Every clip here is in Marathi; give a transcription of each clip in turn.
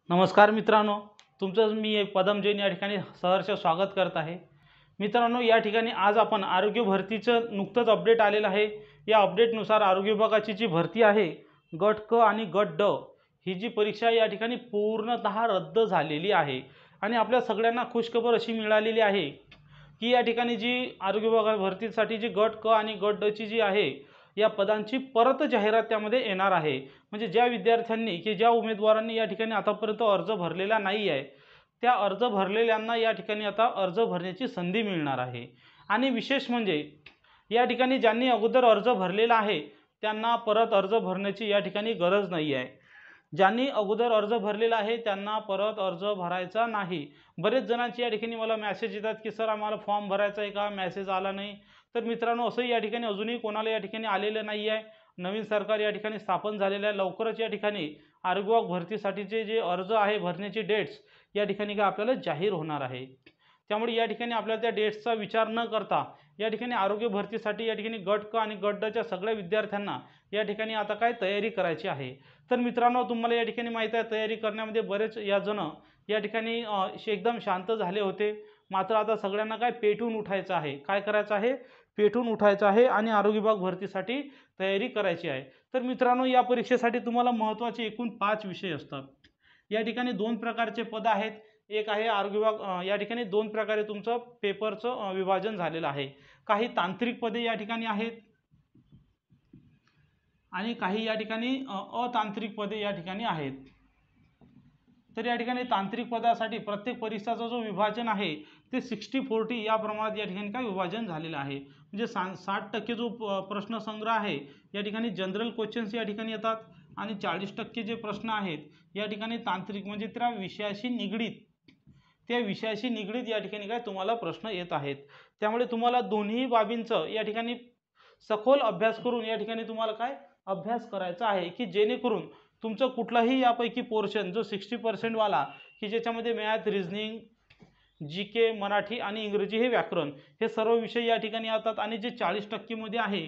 नमस्कार मित्रांनो, तुमचं मी पदम जैन या ठिकाणी सहर्ष स्वागत करत आहे। मित्रांनो, या ठिकाणी आज आपण आरोग्य भरतीचं नुकतंच अपडेट आलेलं आहे। या अपडेटनुसार आरोग्य विभागाची जी भरती आहे गट क आणि गट ड ही जी परीक्षा या ठिकाणी पूर्णतः रद्द झालेली आहे आणि आपल्या सगळ्यांना खुशखबर अशी मिळालेली आहे की या ठिकाणी जी आरोग्य विभाग भरतीसाठी जी गट क आणि गट ड ची जी आहे या पदांची परत जाहिरात त्यामध्ये येणार आहे। म्हणजे ज्या विद्यार्थ्यांनी की ज्या उमेदवारांनी या ठिकाणी आतापर्यंत अर्ज भरलेला नाही आहे त्या अर्ज भरलेल्यांना या ठिकाणी आता अर्ज भरण्याची संधी मिळणार आहे। आणि विशेष म्हणजे या ठिकाणी ज्यांनी अगोदर अर्ज भरलेला आहे त्यांना परत अर्ज भरण्याची या ठिकाणी गरज नाही आहे। ज्यांनी अगोदर अर्ज भरलेला आहे त्यांना परत अर्ज भरायचा नाही। बरेच जणांची या ठिकाणी मला मेसेज येतात की सर आम्हाला फॉर्म भरायचा आहे का, मेसेज आला नाही। तर मित्रांनो, असं या ठिकाणी अजूनही कोणाला या ठिकाणी आलेलं नाही आहे। नवीन सरकार या ठिकाणी स्थापन झालेलं आहे। लवकरच या ठिकाणी आरोग्य विभाग भरतीसाठीचे जे अर्ज आहे भरण्याची डेट्स या ठिकाणी काय आपल्याला जाहीर होणार आहे। त्यामुळे या ठिकाणी आपल्याला त्या डेट्सचा विचार न करता या ठिकाणी आरोग्य भरतीसाठी या ठिकाणी गट क आणि गट ड च्या सगळ्या विद्यार्थ्यांना या ठिकाणी आता काय तयारी करायची आहे। तर मित्रांनो, तुम्हाला या ठिकाणी माहिती आहे तयारी करण्यामध्ये बरेच या जण या ठिकाणी एकदम शांत झाले होते। मात्र आता सगळ्यांना काय पेटून उठायचं आहे। काय करायचं आहे? पेटून उठायचं आहे आणि आरोग्य विभाग भरतीसाठी तयारी करायची आहे। तर मित्रांनो, या परीक्षेसाठी तुम्हाला महत्त्वाचे एकूण 5 विषय असतात। या ठिकाणी 2 प्रकारचे पद आहेत। एक आहे आरोग्य विभाग, या ठिकाणी 2 प्रकारे तुमचं पेपरचं विभाजन झालेलं आहे। काही तांत्रिक पदे या ठिकाणी आहेत आणि काही या ठिकाणी अतांत्रिक पदे या ठिकाणी आहेत। तर या ठिकाणी तांत्रिक पदासाठी प्रत्येक परीक्षाचा जो विभाजन आहे ते 60-40 या प्रमाणात या ठिकाणी काय विभाजन झालेलं आहे। म्हणजे 60% जो प्रश्नसंग्रह आहे या ठिकाणी जनरल क्वेश्चन्स या ठिकाणी येतात आणि 40% जे प्रश्न आहेत या ठिकाणी तांत्रिक म्हणजे त्या विषयाशी निगडीत या ठिकाणी काय तुम्हाला प्रश्न येत आहेत। त्यामुळे तुम्हाला दोन्ही बाबींचं या ठिकाणी सखोल अभ्यास करून या ठिकाणी तुम्हाला काय अभ्यास करायचा आहे की जेणेकरून तुमचं कुठलाही यापैकी पोर्शन जो 60% वाला की ज्याच्यामध्ये मॅथ, रिझनिंग, जी के, मराठी आणि इंग्रजी हे व्याकरण हे सर्व विषय या ठिकाणी येतात आणि जे 40% मध्ये आहे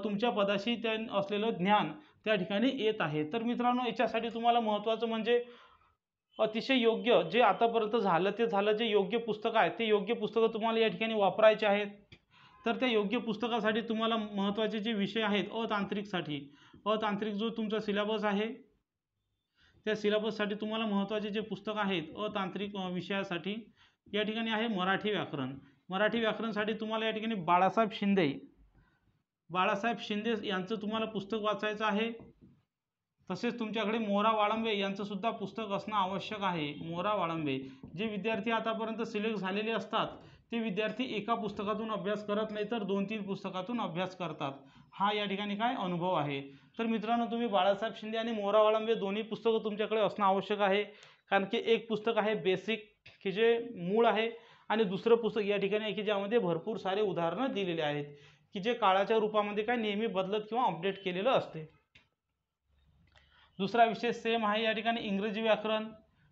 तुमच्या पदाशी असलेलं ज्ञान त्या ठिकाणी येत आहे। तर मित्रांनो, याच्यासाठी तुम्हाला महत्त्वाचं म्हणजे अतिशय योग्य जे आतापर्यंत झालं ते झालं, जे योग्य पुस्तक आहे ते योग्य पुस्तकं तुम्हाला या ठिकाणी वापरायचे आहेत। तर त्या योग्य पुस्तकासाठी तुम्हाला महत्त्वाचे जे विषय आहेत अतांत्रिक जो तुमचा सिलेबस आहे त्या सिलेबससाठी तुम्हाला महत्त्वाचे जे पुस्तक आहेत अतांत्रिक विषयासाठी या ठिकाणी आहे मराठी व्याकरण। मराठी व्याकरणसाठी तुम्हाला या ठिकाणी बाळासाहेब शिंदे यांचं तुम्हाला पुस्तक वाचायचं आहे। तसेच तुमच्याकडे मोरा वाळंबे यांचं सुद्धा पुस्तक असणं आवश्यक आहे। मोरा वाळंबे, जे विद्यार्थी आतापर्यंत सिलेक्ट झालेले असतात ते विद्यार्थी एका पुस्तकातून अभ्यास करत नाही तर 2-3 पुस्तकातून अभ्यास करतात। हा या ठिकाणी काय अनुभव आहे। तर मित्रांनो, तुम्ही बाळासाहेब शिंदे आणि मोरा वाळंबे दोन्ही पुस्तकं तुमच्याकडे असणं आवश्यक आहे। कारण की एक पुस्तक आहे बेसिक की जे मूळ आहे आणि दुसरं पुस्तक या ठिकाणी आहे की ज्यामध्ये भरपूर सारे उदाहरणं दिलेले आहेत की जे काळाच्या रूपामध्ये काय नेहमी बदलत किंवा अपडेट केलेलं असते। दुसरा विषय सेम आहे या ठिकाणी इंग्रजी व्याकरण।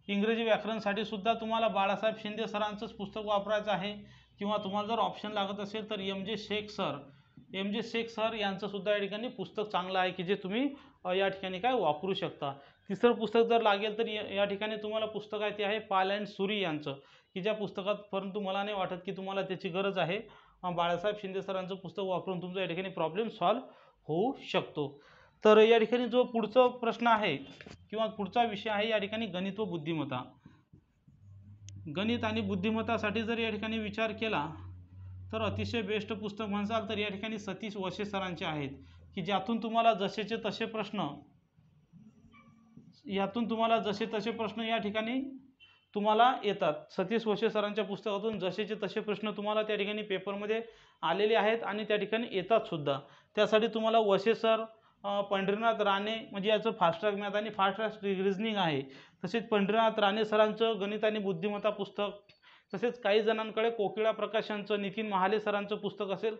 इंग्रजी व्याकरणसाठी सुद्धा तुम्हाला बाळासाहेब शिंदे सरांचंच पुस्तक वापरायचं आहे किंवा तुम्हाला जर ऑप्शन लागत असेल तर एम जे शेख सर यांचं सुद्धा या ठिकाणी पुस्तक चांगलं आहे की जे तुम्ही या ठिकाणी काय वापरू शकता। तिसरं पुस्तक जर लागेल तर या ठिकाणी तुम्हाला पुस्तक आहे ते आहे पाल अँड सुरी यांचं की ज्या पुस्तकात, परंतु मला नाही वाटत की तुम्हाला त्याची गरज आहे। बाळासाहेब शिंदे सरांचं पुस्तक वापरून तुमचा या ठिकाणी प्रॉब्लेम सॉल्व्ह होऊ शकतो। तर या ठिकाणी जो पुढचा प्रश्न आहे किंवा पुढचा विषय आहे या ठिकाणी गणित व बुद्धिमत्ता। गणित आणि बुद्धिमत्तासाठी जर या ठिकाणी विचार केला तर अतिशय बेस्ट पुस्तक म्हणसाल तर या ठिकाणी सतीश वशे सरांचे आहेत की ज्यातून तुम्हाला जसेचे तसे प्रश्न या ठिकाणी तुम्हाला येतात। सतीश वशे सरांच्या पुस्तकातून जसेचे तसे प्रश्न तुम्हाला त्या ठिकाणी पेपरमध्ये आलेले आहेत आणि त्या ठिकाणी येतात सुद्धा। त्यासाठी तुम्हाला वशे सर, पंढरीनाथ राणे म्हणजे याचं फास्ट ट्रॅक मॅथ आणि फास्ट ट्रॅक रिझनिंग आहे। तसेच पंढरीनाथ राणे सरांचं गणित आणि बुद्धिमत्ता पुस्तक, तसेच काही जणांकडे कोकिळा प्रकाशनचं, नितीन महाले सरांचं पुस्तक असेल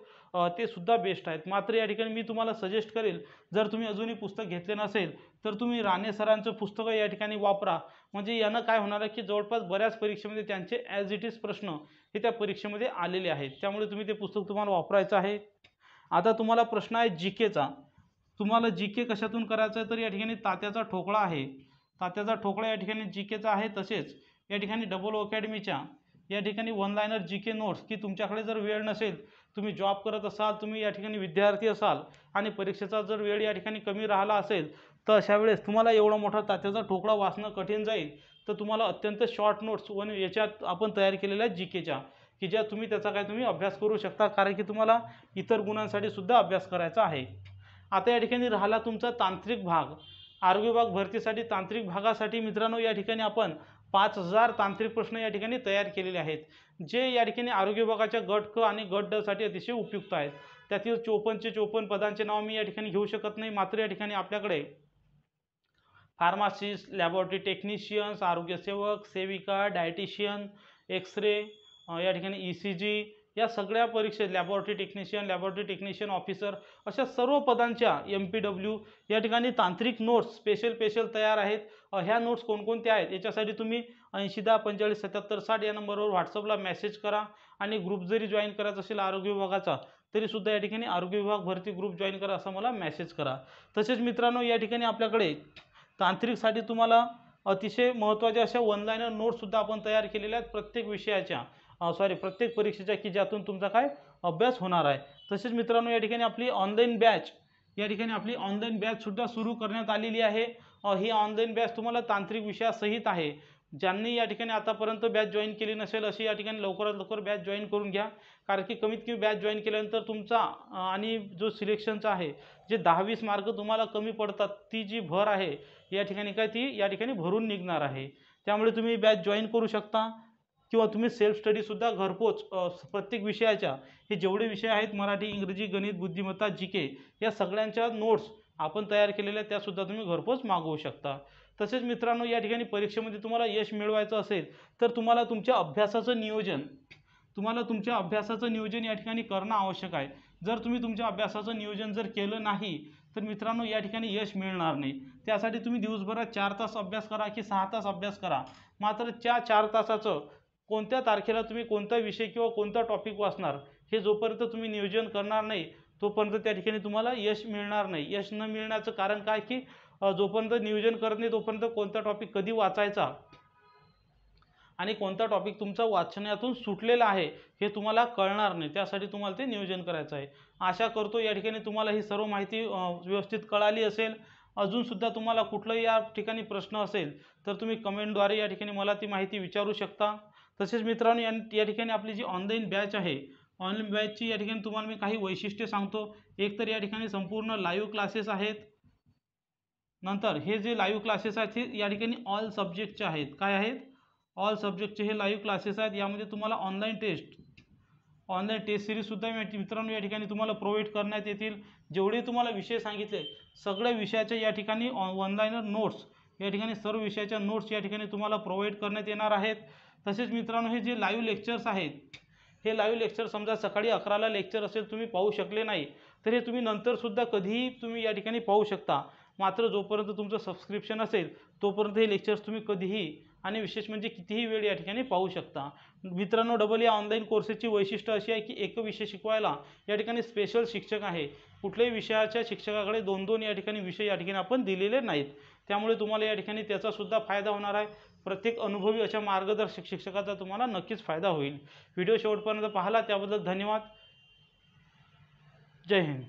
ते सुद्धा बेस्ट आहेत। मात्र या ठिकाणी मी तुम्हाला सजेस्ट करेल, जर तुम्ही अजूनही पुस्तक घेतले नसेल तर तुम्ही राणे सरांचं पुस्तक या ठिकाणी वापरा। म्हणजे यानं काय होणार आहे की जवळपास बऱ्याच परीक्षेमध्ये त्यांचे ॲज इट इज प्रश्न हे त्या परीक्षेमध्ये आलेले आहेत। त्यामुळे तुम्ही ते पुस्तक तुम्हाला वापरायचं आहे। आता तुम्हाला प्रश्न आहे जी केचा। तुम्हाला जी के कशातून करायचं आहे तर या ठिकाणी तात्याचा ठोकळा आहे तात्याचा ठोकळा या ठिकाणी जी केचा आहे, तसेच या ठिकाणी डबल अकॅडमीच्या या ठिकाणी वन लायनर जी के नोट्स, की तुमच्याकडे जर वेळ नसेल, तुम्ही जॉब करत असाल, तुम्ही या ठिकाणी विद्यार्थी असाल आणि परीक्षेचा जर वेळ या ठिकाणी कमी राहिला असेल, तर अशा वेळेस तुम्हाला एवढा मोठा तात्याचा ठोकळा वाचणं कठीण जाईल, तर तुम्हाला अत्यंत शॉर्ट नोट्स वन याच्यात आपण तयार केलेल्या जी केच्या, की ज्या तुम्ही त्याचा काय तुम्ही अभ्यास करू शकता, कारण की तुम्हाला इतर गुणांसाठी सुद्धा अभ्यास करायचा आहे. आता या ठिकाणी राहिला तुमचा तांत्रिक भाग. आरोग्य विभाग भरतीसाठी तांत्रिक भागासाठी मित्रांनो या ठिकाणी आपण 5000 तांत्रिक प्रश्न या ठिकाणी तयार केलेले आहेत, जे या ठिकाणी आरोग्य विभागाच्या गट क आणि गट ड साठी अतिशय उपयुक्त आहेत. त्यातील 54 पदांचे नाव मी या ठिकाणी घेऊ शकत नाही, मात्र या ठिकाणी आपल्याकडे फार्मासिस्ट, लॅबोरेटरी टेक्निशियन्स, आरोग्यसेवक, सेविका, डायटिशियन, एक्सरे, या ठिकाणी ECG, या सगळ्या परीक्षेत लॅबोरेटरी टेक्निशियन ऑफिसर अशा सर्व पदांच्या MPW या ठिकाणी तांत्रिक नोट्स स्पेशल तयार आहेत. ह्या नोट्स कोणकोणत्या आहेत याच्यासाठी तुम्ही 8010 45 77 60 या नंबरवर व्हॉट्सअपला मेसेज करा, आणि ग्रुप जरी जॉईन करायचा असेल आरोग्य विभागाचा, तरीसुद्धा या ठिकाणी आरोग्य विभाग भरती ग्रुप जॉईन करा असं मला मेसेज करा. तसेच मित्रांनो या ठिकाणी आपल्याकडे तांत्रिकसाठी तुम्हाला अतिशय महत्त्वाच्या अशा वन लायनर नोट्ससुद्धा आपण तयार केलेल्या आहेत प्रत्येक विषयाच्या, प्रत्येक परीक्षेच्या, की ज्यातून तुमचा काय अभ्यास होणार आहे. तसेच मित्रांनो या ठिकाणी आपली ऑनलाईन बॅच सुद्धा सुरू करण्यात आलेली आहे. ही ऑनलाईन बॅच तुम्हाला तांत्रिक विषयासहित आहे. ज्यांनी या ठिकाणी आतापर्यंत बॅच जॉईन केली नसेल, अशी या ठिकाणी लवकरात लवकर बॅच जॉईन करून घ्या, कारण की कमीत कमी बॅच जॉईन केल्यानंतर तुमचा आणि जो सिलेक्शनचा आहे, जे 10-20 मार्क तुम्हाला कमी पडतात, ती जी भर आहे या ठिकाणी ती या ठिकाणी भरून निघणार आहे. त्यामुळे तुम्ही बॅच जॉईन करू शकता, किंवा तुम्ही सेल्फ स्टडीसुद्धा घरपोच प्रत्येक विषयाच्या, हे जेवढे विषय आहेत मराठी, इंग्रजी, गणित, बुद्धिमत्ता, GK, या सगळ्यांच्या नोट्स आपण तयार केलेल्या त्यासुद्धा तुम्ही घरपोच मागवू शकता. तसेच मित्रांनो या ठिकाणी परीक्षेमध्ये तुम्हाला यश मिळवायचं असेल, तर तुम्हाला तुमच्या अभ्यासाचं नियोजन या ठिकाणी करणं आवश्यक आहे. जर तुम्ही तुमच्या अभ्यासाचं नियोजन जर केलं नाही, तर मित्रांनो या ठिकाणी यश मिळणार नाही. त्यासाठी तुम्ही दिवसभरात 4 तास अभ्यास करा की 6 तास अभ्यास करा, मात्र त्या 4 तासाचं कोणत्या तारखेला तुम्ही कोणता विषय किंवा कोणता टॉपिक वाचणार, हे जोपर्यंत तुम्ही नियोजन करणार नाही, तोपर्यंत त्या ठिकाणी तुम्हाला यश मिळणार नाही. यश न मिळण्याचं कारण काय, की जोपर्यंत नियोजन करत नाही तोपर्यंत कोणता टॉपिक कधी वाचायचा आणि कोणता टॉपिक तुमचा वाचण्यातून सुटलेला आहे हे तुम्हाला कळणार नाही. त्यासाठी तुम्हाला ते नियोजन करायचं आहे. आशा करतो या ठिकाणी तुम्हाला ही सर्व माहिती व्यवस्थित कळाली असेल. अजूनसुद्धा तुम्हाला कुठलाही या ठिकाणी प्रश्न असेल तर तुम्ही कमेंटद्वारे या ठिकाणी मला ती माहिती विचारू शकता. तसेच मित्रांनो या ठिकाणी आपली जी ऑनलाईन बॅच आहे, ऑनलाईन बॅचची या ठिकाणी तुम्हाला मी काही वैशिष्ट्ये सांगतो. एक तर या ठिकाणी संपूर्ण लाईव्ह क्लासेस आहेत. नंतर हे जे लाईव्ह क्लासेस आहेत हे या ठिकाणी ऑल सब्जेक्टचे आहेत. काय आहेत? ऑल सब्जेक्टचे हे लाईव्ह क्लासेस आहेत. यामध्ये तुम्हाला ऑनलाईन टेस्ट सिरीजसुद्धा मित्रांनो या ठिकाणी तुम्हाला प्रोव्हाइड करण्यात येतील. जेवढे तुम्हाला विषय सांगितले सगळ्या विषयाच्या या ठिकाणी वन लायनर नोट्स, या ठिकाणी सर्व विषयाच्या नोट्स या ठिकाणी तुम्हाला प्रोव्हाइड करण्यात येणार आहेत. तसेच मित्रांनो हे जे लाईव्ह लेक्चर्स आहेत, हे लाईव्ह लेक्चर समजा सकाळी 11ला लेक्चर असेल, तुम्ही पाहू शकले नाही, तर हे तुम्ही नंतरसुद्धा कधीही तुम्ही या ठिकाणी पाहू शकता. मात्र जोपर्यंत तुमचं सबस्क्रिप्शन असेल तोपर्यंत हे लेक्चर्स तुम्ही कधीही आणि विशेष म्हणजे कितीही वेळ या ठिकाणी पाहू शकता. मित्रांनो डबल या ऑनलाईन कोर्सेसची वैशिष्ट्य अशी आहे की एक विषय शिकवायला या ठिकाणी स्पेशल शिक्षक आहे. कुठल्याही विषयाच्या शिक्षकाकडे 2-2 या ठिकाणी विषय या ठिकाणी आपण दिलेले नाहीत. त्यामुळे तुम्हाला या ठिकाणी त्याचासुद्धा फायदा होणार आहे. प्रत्येक अनुभवी अशा मार्गदर्शक शिक्षकाचा तुम्हाला नक्कीच फायदा होईल. व्हिडिओ शेवटपर्यंत पाहिला त्याबद्दल धन्यवाद. जय हिंद.